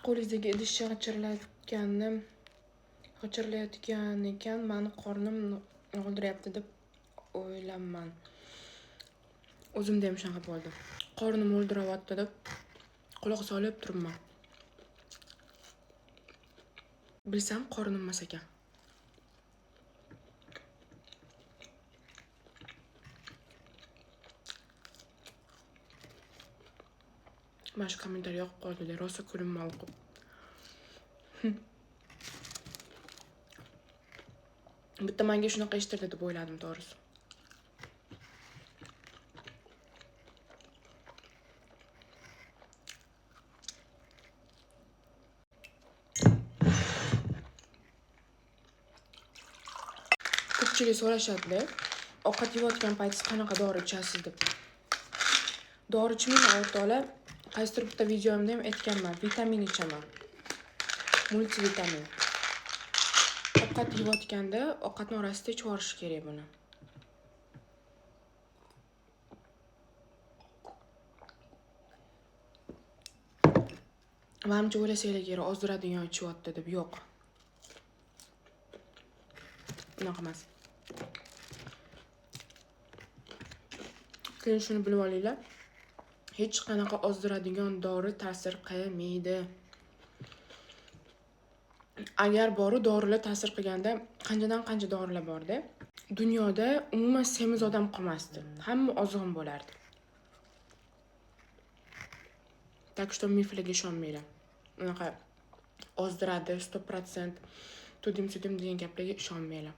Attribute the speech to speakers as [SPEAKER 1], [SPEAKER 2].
[SPEAKER 1] qo'lingizdagi idishcha g'ijirlayotgan ekan, meni qornim g'ildiryapti deb o'ylayman. O'zimda ham shunaqa bo'ldi. Qornim g'ildiryapti deb quloq solib turibman. Bilsam qornim emas ekan. Mana shu kommentariy yoqib qoldi, rosa kulimman o'qib. Bitta menga shunaqa eshittirdi deb o'yladim to'g'risi. Ko'pchilik so'rashadi, ovqat yeyotgan paytingiz qanaqa dori ichasiz deb. Dori ichmayman o'rtoqlar. Qaysidir bitta videomda ham aytganman, vitamin ichaman. Multivitamin. Ovqat yeyotganda ovqatni orasida ichib yuborish kerak buni. Menimcha o'ylasanglar kerak, ozdiradigan ichyapti deb. Yo'q. Unaqa emas. Keyin shuni bilib olinglar. Hech qanaqa ozdiradigan dori ta'sir qilmaydi. Agar dorilar ta'sir qilganda, qanchadan qancha dorilar bor-da. Dunyoda umuman semiz odam qolmasdi. Hamma ozg'in bo'lardi. Tak что miflarga ishonmanglar. Unaqa ozdiradi 100%, tudim degan gaplarga ishonmanglar.